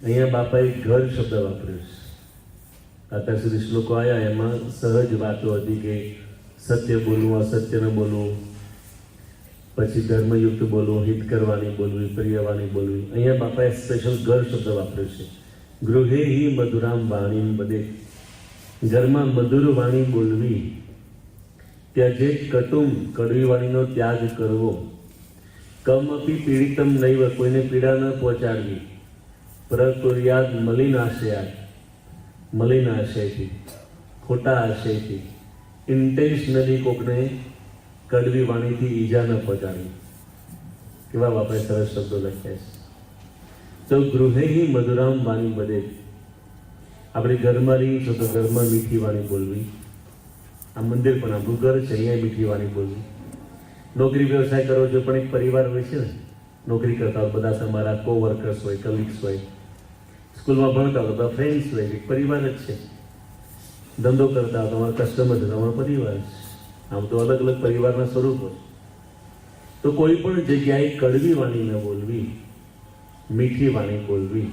અહીંયા બાપાએ ઘર શબ્દ વાપર્યો છે. અત્યાર સુધી શ્લોકો આવ્યા એમાં સહજ વાતો હતી કે સત્ય બોલવું, અસત્ય ન બોલવું, પછી ધર્મયુક્ત બોલવું, હિત કરવાની બોલવી, પ્રિયવાની બોલવી. અહીંયા બાપાએ સ્પેશિયલ ઘર શબ્દ વાપર્યો છે. ગૃહે હિ મધુરામ વાણી બધે, ઘરમાં મધુર વાણી બોલવી. ત્યજે કટુંબ, કડવી વાણીનો ત્યાગ કરવો. કમપી પીડિતમ નૈવ, કોઈને પીડા ન પહોંચાડવી. પ્રકુર્યાદ મલિન આશયાદ, મલિન આશયથી, ખોટા આશયથી, ઇન્ટેન્શનલી કોકને કડવી વાણીથી ઈજા ન પહોંચાડવી. કેવા બાપાએ સરસ શબ્દો લખ્યા છે. તો ગૃહે હિ મધુરામ વાણી બધે, આપણે ઘરમાં રહીએ છો તો ઘરમાં મીઠી વાણી બોલવી. આ મંદિર પણ આપણું ઘર છે, અહીંયા મીઠી વાણી બોલવી. નોકરી વ્યવસાય કરો છો પણ એક પરિવાર હોય છે ને, નોકરી કરતા હોય બધા તમારા કોવર્કર્સ હોય, કલીગ્સ હોય, સ્કૂલમાં ભણતા હોય બધા ફ્રેન્ડ્સ હોય, એક પરિવાર જ છે. ધંધો કરતા હોય તમારા કસ્ટમર છે, તમારો પરિવાર છે. આમ તો અલગ અલગ પરિવારના સ્વરૂપો. તો કોઈ પણ જગ્યાએ કડવી વાણી ન બોલવી, મીઠી વાણી બોલવી.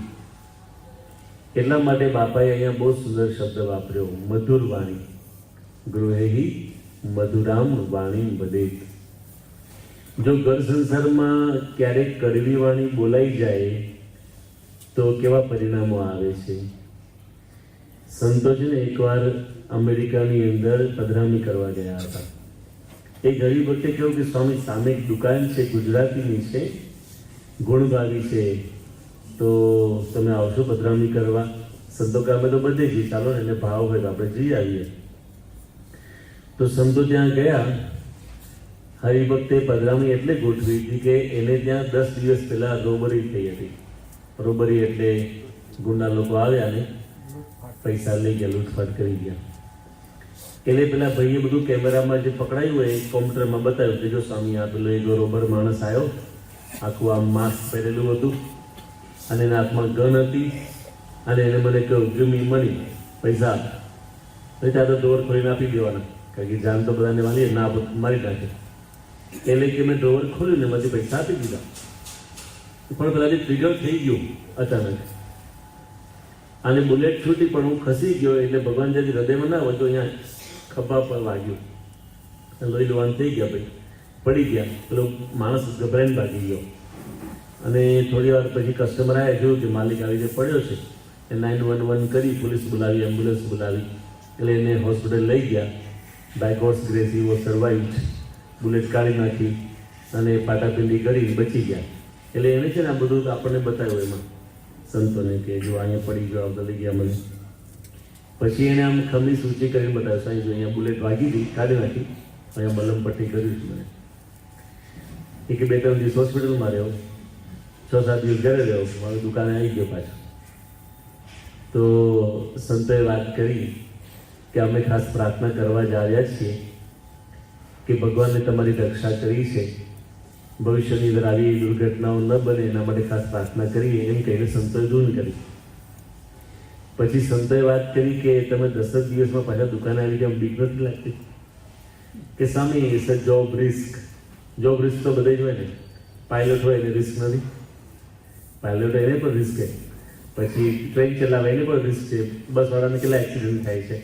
એટલા માટે બાપાએ અહીંયા બહુ સુંદર શબ્દ વાપર્યો, મધુર વાણી. ગૃહેહી મધુરામ વાણી બધે. જો ઘર સંસારમાં ક્યારેક કડવી વાણી બોલાઈ જાય તો કેવા પરિણામો આવે છે. સંતો છે ને એકવાર અમેરિકાની અંદર પધરામણી કરવા ગયા હતા. એ ગરીબ વખતે કેવું કે સ્વામી સામે એક દુકાન છે, ગુજરાતીની છે, ગુણગાવી છે, તો તમે આવશો પધરામણી કરવા? સંતો કે અમે તો બધે જઈએ, ચાલો ને, એને ભાવ હોય તો આપણે જઈ આવીએ. તો સંતો ત્યાં ગયા. હરિભક્તે પધરામણી એટલે ગોઠવી હતી કે એને ત્યાં 10 દિવસ પહેલા રોબરી થઈ હતી. રોબરી એટલે ગુંડા લોકો આવ્યા ને પૈસા લઈ ગયા, લૂંટફાટ કરી ગયા. એટલે પેલા ભાઈએ બધું કેમેરામાં જે પકડાયું હોય એ કોમ્પ્યુટરમાં બતાવ્યું કે જો સ્વામી આ પેલો એક રોબર માણસ આવ્યો, આખું આમ માસ્ક પહેરેલું હતું અને એના હાથમાં ગન હતી અને એને મને કહ્યું ગિવ મી મની, પૈસા આપ. તો ત્યાં તો ડોર ખોલીને આપી દેવાના, કારણ કે જાન તો બધાને વાલી ના મારી નાખે. એટલે કે મેં ડ્રોવર ખોલ્યું ને એમાંથી પૈસા આપી દીધા. પણ પેલાથી ટ્રિગર થઈ ગયું અચાનક અને બુલેટ છૂટી, પણ હું ખસી ગયો એટલે ભગવાન જ્યાંથી હૃદયમાં ના હોય તો અહીંયા ખભા પર વાગ્યું, લોહી લોહાણ થઈ ગયા, ભાઈ પડી ગયા. પેલો માણસ ગભરાઈને ભાગી ગયો અને થોડી વાર પછી કસ્ટમર આવ્યા, જોયું કે માલિક આવી રીતે પડ્યો છે. એ 911 કરી, પોલીસ બોલાવી, એમ્બ્યુલન્સ બોલાવી, એટલે એને હોસ્પિટલ લઈ ગયા. By God's grace he was survived. Bullet કાઢી નાખી અને પાટાપિંડી કરી બચી ગયા. એટલે એને છે ને આ બધું આપણને બતાવ્યું એમાં સંતોને કે જો અહીંયા પડી ગયો, આવતા લઈ ગયા મને. પછી એને આમ ખમની સૂચિ કરીને બતાવ્યું, સાંઈ જો અહીંયા બુલેટ વાગી હતી, કાઢી નાખી, અહીંયા મલમ પટ્ટી કર્યું છે મને. એ કે 2-3 દિવસ હોસ્પિટલમાં રહ્યો, 6-7 દિવસ ઘરે રહ્યો, મારી દુકાને આવી ગયો પાછો. તો સંતોએ વાત કરી કે અમે ખાસ પ્રાર્થના કરવા જ આવ્યા છીએ કે ભગવાનને તમારી રક્ષા કરી છે, ભવિષ્યની અંદર આવી દુર્ઘટનાઓ ન બને એના માટે ખાસ પ્રાર્થના કરીએ, એમ કહીને સંતોએ ધૂન કરી. પછી સંતોએ વાત કરી કે તમે 10 દિવસમાં પાછા દુકાને આવી ગયા, બીક નથી લાગતી? કે સામે it's a job risk. Job risk તો બધે જ હોય ને, પાયલોટ હોય એને રિસ્ક નથી, પાયલોટ એને પણ રિસ્ક છે, પછી ટ્રેન ચલાવે એને પણ રિસ્ક છે, બસવાળાને કેટલા એક્સિડન્ટ થાય છે,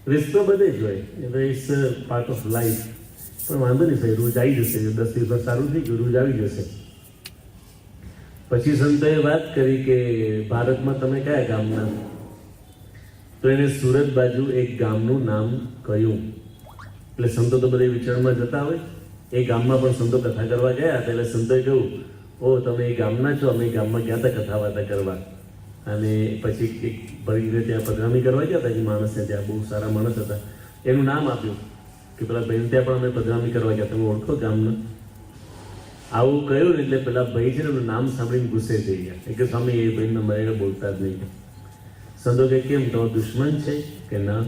રિસ્ક તો બધે જ હોય. It's part of life. પણ વાંધો નહીં ભાઈ, રોજ આવી જશે, 10 દિવસ સારું થઈ ગયું, રોજ આવી જશે. પછી સંતોએ વાત કરી કે ભારતમાં તમે કયા ગામના? તો એને સુરત બાજુ એક ગામનું નામ કહ્યું. એટલે સંતો તો બધે વિચારમાં જતા હોય, એ ગામમાં પણ સંતો કથા કરવા ગયા હતા. એટલે સંતોએ કહ્યું, ઓ તમે એ ગામના છો? અમે એ ગામમાં ગયા હતા કથા વાર્તા કરવા. અને પછી એક ભરીને ત્યાં પધરામણી કરવા ગયા હતા, એ માણસને ત્યાં બહુ સારા માણસ હતા, એનું નામ આપ્યું કે પેલા ભાઈને ત્યાં પણ અમે પધરામણી કરવા ગયા, તમે ઓળખો ગામના? આવું કહ્યું ને એટલે પેલા ભાઈ છે ને એનું નામ સાંભળીને ગુસ્સે થઈ ગયા. એ કે સ્વામી એ ભાઈને મને બોલતા જ નહીં. સંતો કે કેમ, તમારો દુશ્મન છે કે ના?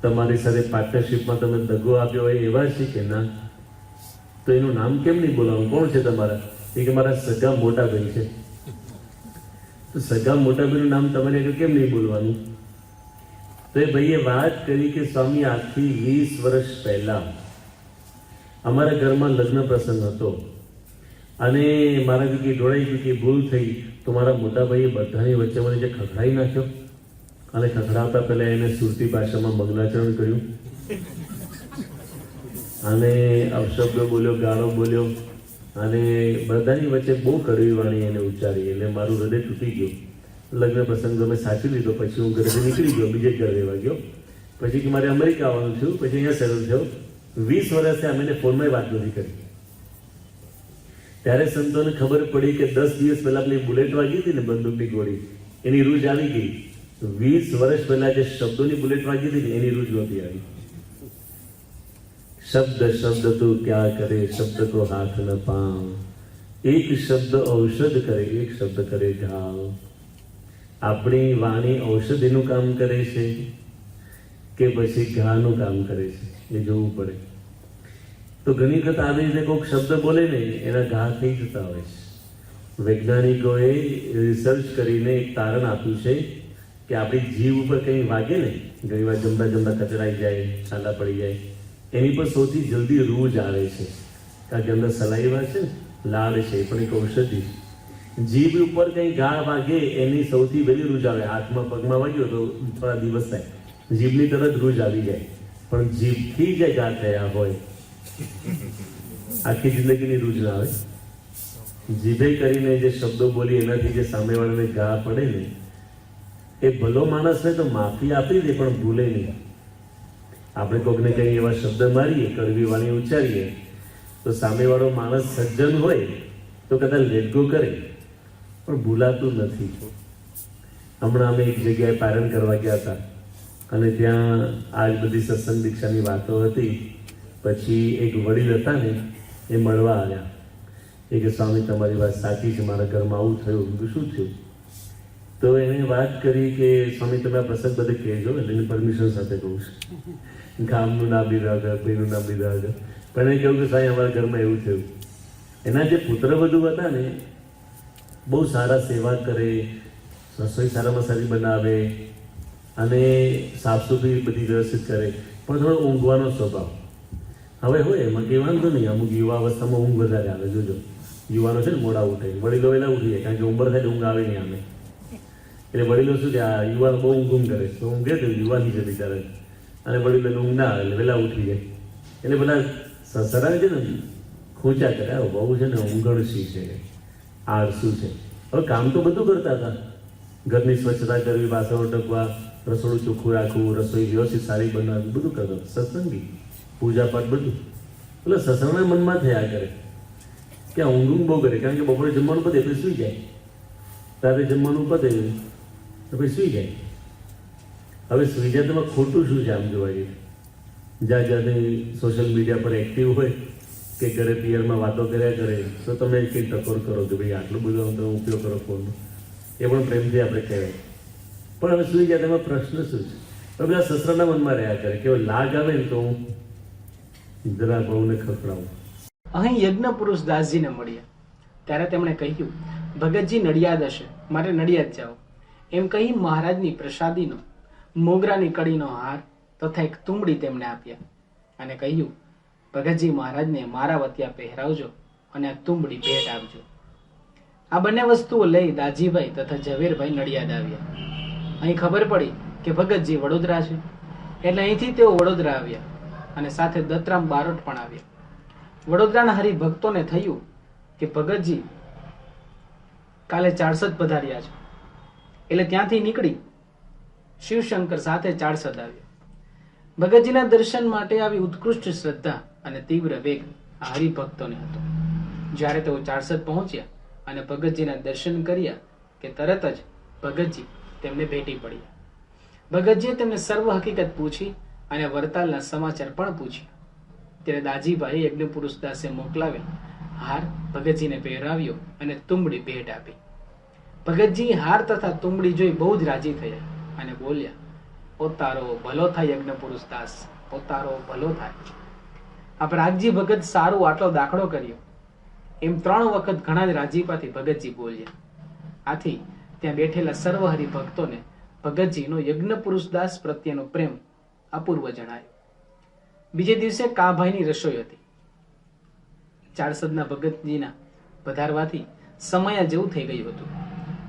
તમારી સાથે પાર્ટનરશિપમાં તમે દગો આપ્યો હોય એવા છે કે ના? તો એનું નામ કેમ નહીં બોલાવું? કોણ છે તમારા? એ કે મારા સગા મોટા ભાઈ છે. તો સગા મોટા ભાઈનું નામ તમારે કેમ નહીં બોલવાનું? તો એ ભાઈએ વાત કરી કે સ્વામી આજથી 20 વર્ષ પહેલા અમારા ઘરમાં લગ્ન પ્રસંગ હતો અને મારાથી ઢોળાઈ ગઈ, ભૂલ થઈ, તો મારા મોટા ભાઈએ બધાની વચ્ચે મને જે ખખડાઈ નાખ્યો, અને ખખડાવતા પહેલા એને સુરતી ભાષામાં મંગલાચરણ કર્યું, અને અપશબ્દો બોલ્યો, ગાળો બોલ્યો, અને બધાની વચ્ચે બહુ કડવી વાણી એને ઉચ્ચારી. એટલે મારું હૃદય તૂટી ગયું. લગ્ન પ્રસંગ મેં સાચી લીધો. પછી હું ઘરેથી નીકળી ગયો, બીજે ઘર રહેવા ગયો. પછી કે મારે અમેરિકા આવવાનું છું, પછી અહીંયા સેટલ થયો. 20 વર્ષથી અમે ફોનમાં વાત નથી કરી. ત્યારે સંતોને ખબર પડી કે 10 દિવસ પહેલા પેલી બુલેટ વાગી હતી ને, બંદૂકની ગોળી, એની રૂજ આવી ગઈ. 20 વર્ષ પહેલા જે શબ્દોની બુલેટ વાગી હતી ને, એની રૂજ નહોતી આવી. શબ્દ શબ્દ તું ક્યાં કરે, શબ્દ કો હાથ ન પાવ, એક શબ્દ ઔષધ કરે, એક શબ્દ કરે ઘાવ. આપણી વાણી ઔષધિનું કામ કરે છે કે પછી ઘાનું કામ કરે છે, એ જોવું પડે. તો ઘણી વખત આવી રીતે કોઈક શબ્દ બોલે ને, એના ઘા થઈ જતા હોય છે. વૈજ્ઞાનિકોએ રિસર્ચ કરીને એક તારણ આપ્યું છે કે આપણી જીભ ઉપર કંઈ વાગે ને, ઘણી વાર જમતા જમતા કચરાઈ જાય, છાલા પડી જાય, એની પર સૌથી જલ્દી રૂજ આવે છે. કારણ કે અંદર સલાઈવા છે, લાળ છે, એ પણ એક ઔષધિ છે. જીભ ઉપર કંઈ ઘા વાગે એની સૌથી વહેલી રૂજ આવે. હાથમાં પગમાં વાગ્યો તો થોડા દિવસ થાય, જીભની તરત રૂજ આવી જાય. પણ જીભથી જે ઘા થયા હોય, આખી જિંદગીની રૂજ ના આવે. જીભે કરીને જે શબ્દો બોલી એનાથી જે સામેવાળાને ઘા પડે ને, એ ભલો માણસને તો માફી આપી દે પણ ભૂલે નહીં. આપણે કોકને કંઈ એવા શબ્દ મારીએ, કડવી વાણી ઉચ્ચારીએ, તો સામેવાળો માણસ સજ્જન હોય તો કદાચ લેટગો કરે, પણ ભૂલાતું નથી. હમણાં અમે એક જગ્યાએ પારણ કરવા ગયા હતા, અને ત્યાં આ જ બધી સત્સંગ દીક્ષાની વાતો હતી. પછી એક વડીલ હતા ને, એ મળવા આવ્યા. એ કે સ્વામી તમારી વાત સાચી છે, મારા ઘરમાં આવું થયું. શું થયું? તો એને વાત કરી કે સ્વામી તમે આ પ્રસંગ બધે કહેજો, એટલે એની પરમિશન સાથે કહું છું. ગામનું નામ લીધા વગર, ભાઈનું નામ લીધા વગર. પણ એને કહ્યું કે સાહેબ અમારા ઘરમાં એવું થયું. એના જે પુત્રવધુ હતા ને, બહુ સારા સેવા કરે, રસોઈ સારામાં સારી બનાવે, અને સાફ સફાઈ બધી વ્યવસ્થિત કરે, પણ થોડો ઊંઘવાનો સ્વભાવ. હવે હોય એમાં કંઈ વાંધો નહીં, અમુક યુવા અવસ્થામાં ઊંઘ વધારે આવે. જોજો, યુવાનો છે ને મોડા ઉઠે, વડીલો વહેલા ઉઠી જાય, કારણ કે ઉંમર થાય ઊંઘ આવે નહીં આમે. એટલે વડીલો શું કે આ યુવાન બહુ ઊંઘ કરે, તો ઊંઘે તો યુવાની છે બિચારા, અને વડીલોને ઊંઘ ના આવે એટલે વહેલા ઉઠી જાય. એટલે બધા સસરા છે ને ખોચા કરે, બહુ છે ને ઊંઘણસી છે, આળસુ છે. હવે કામ તો બધું કરતા હતા, ઘરની સ્વચ્છતા કરવી, વાસણો ટકવા, રસોડું ચોખ્ખું રાખવું, રસોઈ વ્યવસ્થિત સારી બનાવવી, બધું કરતા. સત્સંગી, પૂજા પાઠ બધું. એટલે સસરાના મનમાં થયા કરે કે આ ઊંઘ બહુ કરે, કારણ કે બપોરે જમવાનું પતે પછી સુઈ જાય, રાતે જમવાનું પતે તો પછી સુઈ જાય. હવે સુઈ જાય તો ખોટું શું છે? આમ જોવા જઈએ, જ્યાં જ્યાંથી સોશિયલ મીડિયા પર એક્ટિવ હોય કે ઘરે પિયરમાં વાતો કર્યા કરે, તો તમે કંઈ ટકોર કરો કે ભાઈ આટલું બધું તમે ઉપયોગ કરો ફોનનો, એ પણ પ્રેમથી આપણે કહેવાય. પણ હવે સુઈ જાય તેમાં પ્રશ્ન શું છે? તો બધા સસરાના મનમાં રહ્યા કરે કે લાગ આવે ને તો હું જરા બહુને ખખડાવું. અહીં યજ્ઞ પુરુષ દાસજીને મળ્યા ત્યારે તેમણે કહ્યું, ભગતજી નડિયાદ હશે, મારે નડિયાદ જાઓ. એમ કહી મહારાજની પ્રસાદીનો મોગરાની કડીનો હાર તથા એક તુંબડી તેમને આપ્યા, અને કહ્યું, ભગતજી મહારાજને મારા વતિયા પહેરાવજો અને આ તુંબડી ભેટ આપજો. આ બંને વસ્તુઓ લઈ દાજીભાઈ તથા ઝવેરભાઈ નડિયાદ આવ્યા. અહીં ખબર પડી કે ભગતજી વડોદરા છે, એટલે અહીંથી તેઓ વડોદરા આવ્યા, અને સાથે દત્તરામ બારોટ પણ આવ્યા. વડોદરાના હરિભક્તોને થયું કે ભગતજી કાલે ચારસદ પધાર્યા છે, એટલે ત્યાંથી નીકળી શિવશંકર સાથે ચારસદ આવ્યા. ભગતજીના દર્શન માટે આવી ઉત્કૃષ્ટ શ્રદ્ધા અને તીવ્ર વેગ આ હરિભક્તોને હતો. જ્યારે તેઓ ચારસદ પહોંચ્યા અને ભગતજીના દર્શન કર્યા કે તરત જ ભગતજી તેમને ભેટી પડ્યા. ભગતજીએ તેમને સર્વ હકીકત પૂછી અને વરતાલના સમાચાર પણ પૂછ્યા. ત્યારે દાજીભાઈ યજ્ઞ પુરુષ દાસે મોકલાવેલ હાર ભગતજીને પહેરાવ્યો અને તુંબડી ભેટ આપી. ભગતજી હાર તથા તુંબડી જોઈ બહુ જ રાજી થયા અને બોલ્યા, ઓ તારો ભલો થાય યજ્ઞ પુરુષ દાસ, ઓ તારો ભલો થાય. આ પ્રાગજી ભગત સારું આટલો દાખલો કર્યો. એમ 3 વખત ઘણા જ રાજીપાથી ભગતજી બોલ્યા. આથી ત્યાં બેઠેલા સર્વ હરિભક્તોને ભગતજીનો યજ્ઞ પુરુષ દાસ પ્રત્યેનો પ્રેમ અપૂર્વ જણાયો. બીજે દિવસે કાભાઈની રસોઈ હતી. ચારસદના ભગતજીના પધારવાથી સમયા જેવું થઈ ગયું હતું.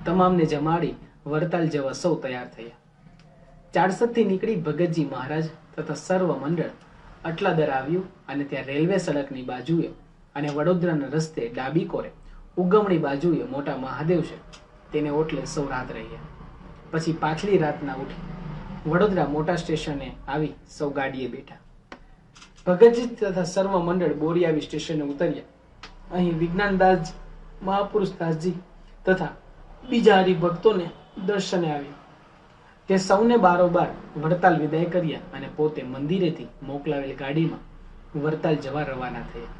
તમામને જમાડી વરતાલ જવા સૌ તૈયાર થયા. ચારસદથી નીકળી ભગતજી મહારાજ તથા સર્વ મંડળ અટલાદર આવ્યું અને ત્યાં રેલવે સડકની બાજુએ અને વડોદરાના રસ્તે ડાબી કોરે ઉગમણી બાજુએ મોટા મહાદેવ છે તેને ઓટલે સૌ રાત રહ્યા. પછી પાછલી રાતના ઉઠી વડોદરા મોટા સ્ટેશને આવી સૌ ગાડીએ બેઠા. ભગતજી તથા સર્વ મંડળ બોરિયાવી સ્ટેશને ઉતર્યા. અહીં વિજ્ઞાનદાસ મહાપુરુષદાસજી તથા બીજા હરિભક્તોને દર્શને આવ્યા. તે સૌને બારોબાર વડતાલ વિદાય કર્યા અને પોતે મંદિરેથી મોકલાવેલ ગાડીમાં વડતાલ જવા રવાના થયા.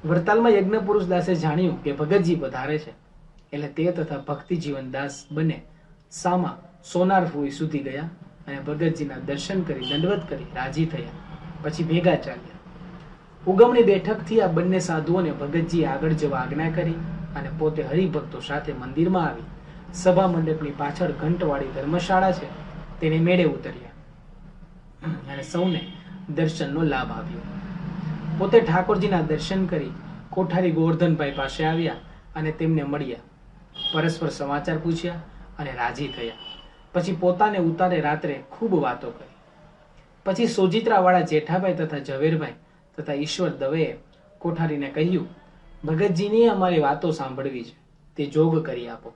વડતાલમાં યજ્ઞપુરુષ દાસે જાણ્યું કે ભગતજી પધારે છે એટલે તે તથા ભક્તિ જીવનદાસ બંને સામા સોનાર ફૂઈ સુધી ગયા અને ભગતજીના દર્શન કરી દંડવત કરી રાજી થયા. પછી ભેગા ચાલ્યા. ઉગમણી બેઠકથી આ બંને સાધુઓને ભગતજીએ આગળ જવા આજ્ઞા કરી અને પોતે હરિભક્તો સાથે મંદિરમાં આવી સભા મંડપની પાછળ ઘંટવાળી ધર્મશાળા છે તેને મેળે ઉતર્યા અને સૌને દર્શનનો લાભ આવ્યો. પોતે ઠાકોરજીના દર્શન કરી કોઠારી ગોવર્ધનભાઈ પાસે આવ્યા અને તેમને મળ્યા, પરસ્પર સમાચાર પૂછ્યા અને રાજી થયા. પછી પોતાને ઉતારે રાત્રે ખૂબ વાતો કરી. પછી સોજિત્રાવાળા જેઠાભાઈ તથા ઝવેરભાઈ તથા ઈશ્વર દવેએ કોઠારીને કહ્યું, ભગતજીની અમારી વાતો સાંભળવી છે, તે જોગ કરી આપો.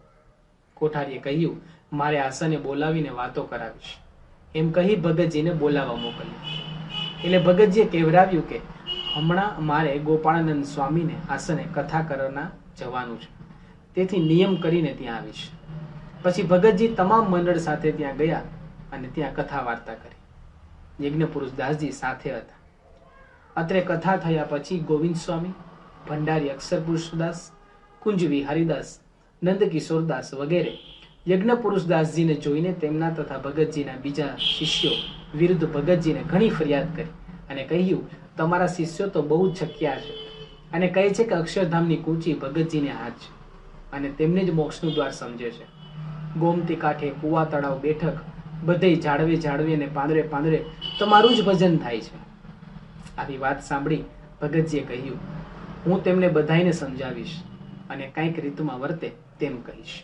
કોઠારીએ કહ્યું, મારે આસને બોલાવીને વાતો કરાવીશ. એમ કહી ભગતજીને બોલાવવા મોકલ્યા. એટલે ભગતજીએ કહેવરાવ્યું કે હમણાં મારે ગોપાળાનંદ સ્વામીને આસને કથા કરવા જવાનું છે, તેથી નિયમ કરીને ત્યાં આવીશ. પછી ભગતજી તમામ મંડળ સાથે ત્યાં ગયા અને ત્યાં કથા વાર્તા કરી. યજ્ઞપુરુષ દાસજી સાથે હતા. અત્રે કથા થયા પછી ગોવિંદ સ્વામી, ભંડારી અક્ષરપુરુષદાસ, કુંજવી હરિદાસ, નંદકિશોરદાસ વગેરે યજ્ઞપુરુષ દાસજીને જોઈને તેમના તથા ભગતજીના બીજા શિષ્યો વિરુદ્ધ ભગતજીને ઘણી ફરિયાદ કરી અને કહ્યું, તમારા શિષ્યો તો બહુ છક્યા છે અને કહે છે કે અક્ષરધામની કૂંચી ભગતજીને હાથ છે અને તેમને જ મોક્ષનું દ્વાર સમજે છે. ગોમતી કાંઠે કુવા તળાવ બેઠક બધે જાળવે અને પાંદરે તમારું જ ભજન થાય છે. આવી વાત સાંભળી ભગતજીએ કહ્યું, હું તેમને બધાઈને સમજાવીશ અને કંઈક રીતમાં વર્તે તેમ કહીશ.